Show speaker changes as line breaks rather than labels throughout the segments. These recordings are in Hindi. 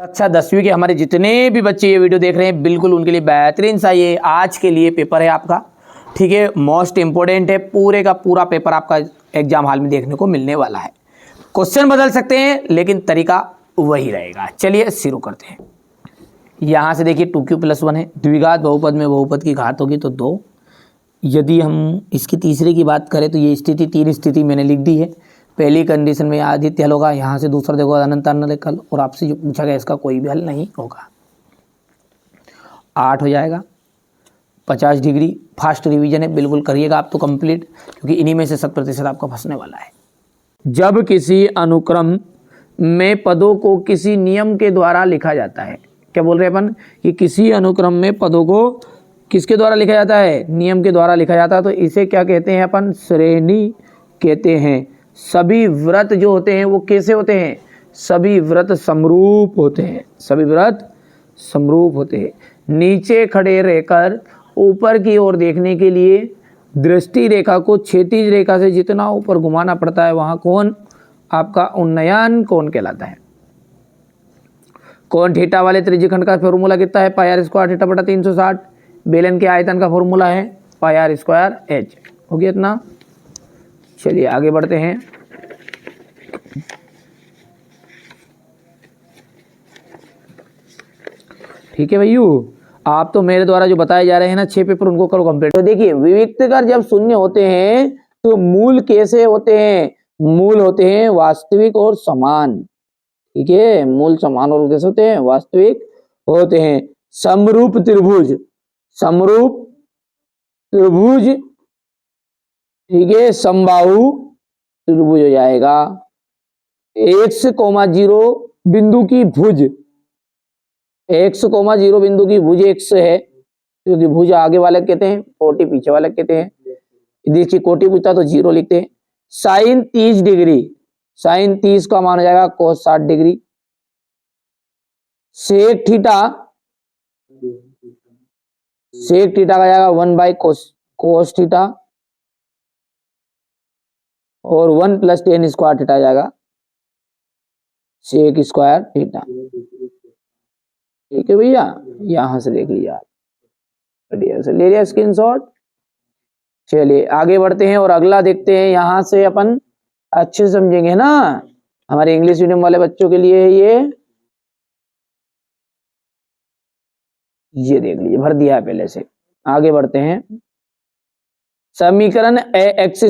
अच्छा 10वीं के हमारे जितने भी बच्चे ये वीडियो देख रहे हैं बिल्कुल उनके लिए बेहतरीन सा ये आज के लिए पेपर है आपका, ठीक है। मोस्ट इंपॉर्टेंट है, पूरे का पूरा पेपर आपका एग्जाम हॉल में देखने को मिलने वाला है। क्वेश्चन बदल सकते हैं लेकिन तरीका वही रहेगा। चलिए शुरू करते हैं। यहाँ से देखिए 2q+1 है, द्विघात बहुपद में बहुपद की घात होगी तो 2। यदि हम इसकी तीसरे की बात करें तो ये स्थिति 3 स्थिति मैंने लिख दी है। पहली कंडीशन में आदित्य हल होगा, यहाँ से दूसरा देखो अनंत अनंत हल, और आपसे जो पूछा गया इसका कोई भी हल नहीं होगा। 8 हो जाएगा। 50 डिग्री फास्ट रिवीजन है, बिल्कुल करिएगा आप तो कंप्लीट, क्योंकि इन्हीं में से 100% आपका फंसने वाला है। जब किसी अनुक्रम में पदों को किसी नियम के द्वारा लिखा जाता है, क्या बोल रहे हैं अपन कि किसी अनुक्रम में पदों को किसके द्वारा लिखा जाता है, नियम के द्वारा लिखा जाता है, तो इसे क्या कहते हैं अपन, श्रेणी कहते हैं। सभी व्रत जो होते हैं वो कैसे होते हैं, सभी व्रत समरूप होते हैं, सभी व्रत समरूप होते हैं। नीचे खड़े रहकर ऊपर की ओर देखने के लिए दृष्टि रेखा को क्षैतिज रेखा से जितना ऊपर घुमाना पड़ता है वहाँ कोण आपका उन्नयन कोण कहलाता है। कोण थीटा वाले त्रिज्यखंड का फॉर्मूला कितना है, पाई आर स्क्वायर थीटा बटा 360। बेलन के आयतन का फॉर्मूला है पाई आर स्क्वायर एच। हो गया इतना। चलिए आगे बढ़ते हैं। ठीक है भैया, आप तो मेरे द्वारा जो बताए जा रहे हैं ना 6 पेपर उनको करो कंप्लीट। तो देखिए विविक्तकर जब शून्य होते हैं तो मूल कैसे होते हैं, मूल होते हैं वास्तविक और समान। ठीक है, मूल समान और कैसे होते हैं, वास्तविक होते हैं। समरूप त्रिभुज, समरूप त्रिभुज, ठीक है, समबाहु त्रिभुज हो जाएगा। x,0 बिंदु की भुज, x,0 बिंदु की भुज x है, क्योंकि भुज आगे वाले कहते हैं, कोटि पीछे वाले कहते हैं। यदि इसकी कोटि पूछता तो 0 लिखते हैं। साइन 30 डिग्री, साइन 30 का मान हो जाएगा cos 60 degree. Sec theta, sec theta का जाएगा 1/कोस थीटा, और 1 + tan स्क्वायर थीटा जाएगा सेक स्क्वायर थीटा। ठीक है भैया, यहां से देख लीजिए आप, बढ़िया से ले लिया स्क्रीनशॉट। चलिए आगे बढ़ते हैं और अगला देखते हैं। यहां से अपन अच्छे से समझेंगे ना, हमारे इंग्लिश मीडियम वाले बच्चों के लिए ये देख लीजिए, भर दिया है पहले से। आगे बढ़ते हैं। समीकरण ax²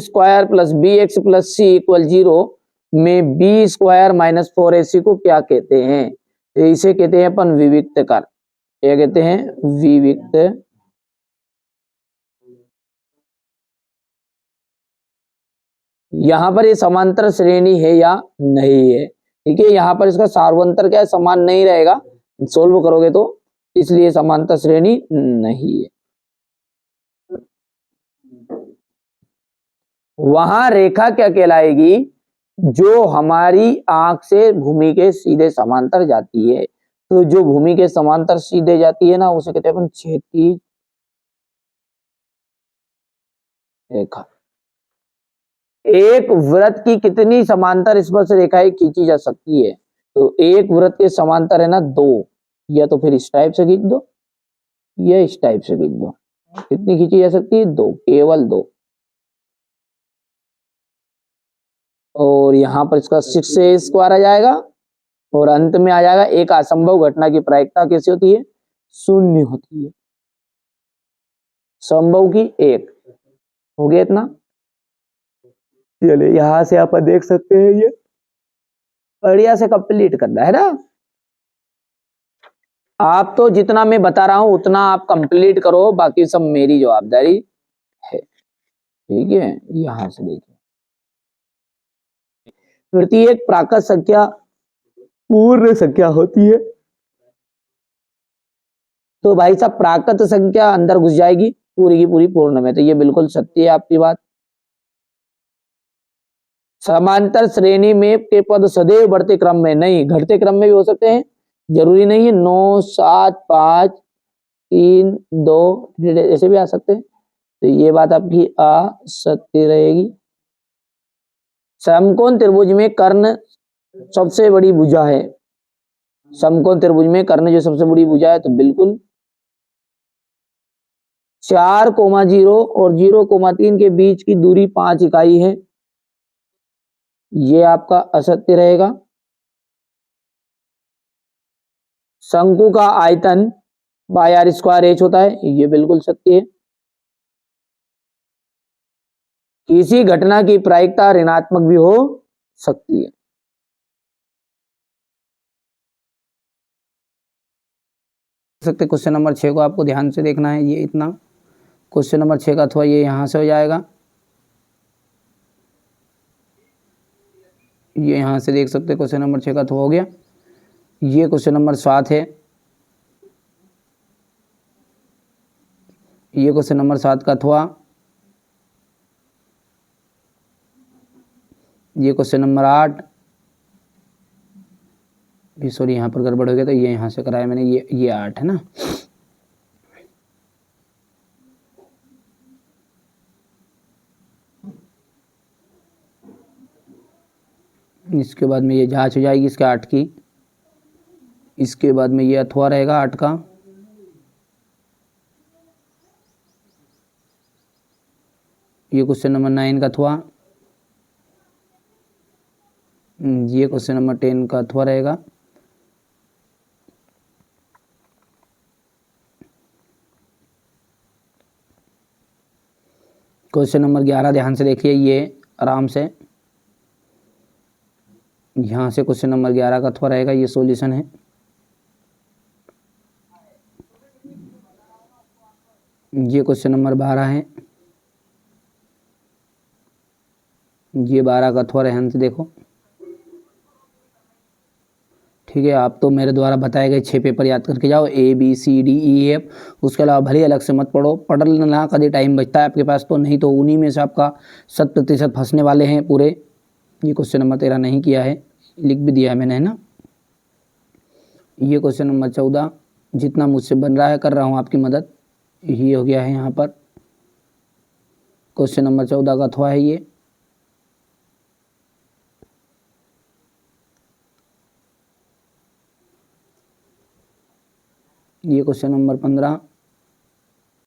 + bx + c = 0 में b² - 4ac को क्या कहते हैं, तो इसे कहते हैं अपन विविक्तकर। क्या कहते हैं, विविक्त। यहां पर ये समांतर श्रेणी है या नहीं है, ठीक है। यहां पर इसका सार्वंतर क्या है, समान नहीं रहेगा, सोल्व करोगे तो, इसलिए समांतर श्रेणी नहीं है। वहां रेखा क्या कहलाएगी, जो हमारी आंख से भूमि के सीधे समांतर जाती है। तो जो भूमि के समांतर सीधे जाती है ना, उसे कहते हैं अपन क्षैतिज रेखा। एक वृत्त की कितनी समांतर स्पर्श रेखाएं खींची जा सकती है, तो एक वृत्त के समांतर है ना 2, या तो फिर इस टाइप से खींच दो या इस टाइप से खींच दो। कितनी खींची जा सकती है, 2, केवल 2। और यहां पर इसका 6 आ जाएगा, और अंत में आ जाएगा एक असंभव घटना की प्रायिकता कैसी होती है, 0 होती है, संभव की 1। हो गया इतना। चलिए यहां से आप देख सकते हैं, ये बढ़िया से कंप्लीट करना है ना। आप तो जितना मैं बता रहा हूं उतना आप कंप्लीट करो, बाकी सब मेरी जवाबदारी है। ठीक है, यहां से देखिए, प्रत्येक प्राकृत संख्या पूर्ण संख्या होती है। तो भाई साहब प्राकृत संख्या अंदर घुस जाएगी पूरी की पूरी पूर्ण में, तो ये बिल्कुल सत्य है आपकी बात। समांतर श्रेणी में के पद सदैव बढ़ते क्रम में नहीं, घटते क्रम में भी हो सकते हैं, जरूरी नहीं है। 9, 7, 5, 3, 2 ऐसे भी आ सकते हैं, तो ये बात आपकी असत्य रहेगी। समकोण त्रिभुज में कर्ण सबसे बड़ी भुजा है, समकोण त्रिभुज में कर्ण जो सबसे बड़ी भुजा है, तो बिल्कुल 4,0 और 0,3 के बीच की दूरी 5 इकाई है, ये आपका असत्य रहेगा। शंकु का आयतन बाय आर स्क्वायर एच होता है, ये बिल्कुल सत्य है। किसी घटना की प्रायिकता ऋणात्मक भी हो सकती है। सकते क्वेश्चन नंबर 6 को आपको ध्यान से देखना है, ये इतना क्वेश्चन नंबर 6 का अथवा ये यहां से हो जाएगा, ये यहां से देख सकते क्वेश्चन नंबर 6 का अथवा हो गया। ये क्वेश्चन नंबर 7 है, ये क्वेश्चन नंबर 7 का अथवा, ये क्वेश्चन नंबर 8, सॉरी यहाँ पर गड़बड़ हो गया, तो ये यहाँ से कराया मैंने, ये 8 है ना। इसके बाद में ये जांच हो जाएगी इसके 8 की। इसके बाद में ये अथवा रहेगा 8 का। ये क्वेश्चन नंबर 9 का अथवा, ये क्वेश्चन नंबर 10 का अथवा रहेगा। क्वेश्चन नंबर 11 ध्यान से देखिए, ये आराम से यहाँ से क्वेश्चन नंबर 11 का अथवा रहेगा, ये सॉल्यूशन है। ये क्वेश्चन नंबर 12 है, ये 12 का अथवा ध्यान से देखो। ठीक है, आप तो मेरे द्वारा बताए गए 6 पेपर याद करके जाओ, ABCDEF। उसके अलावा भले अलग से मत पढ़ो, पढ़ना कभी टाइम बचता है आपके पास तो, नहीं तो उन्हीं में से आपका 100% फंसने वाले हैं पूरे। ये क्वेश्चन नंबर 13 नहीं किया है, लिख भी दिया है मैंने, है ना। ये क्वेश्चन नंबर 14, जितना मुझसे बन रहा है कर रहा हूँ आपकी मदद, ये हो गया है यहाँ पर। क्वेश्चन नंबर 14 का अथवा है ये। Question number 15,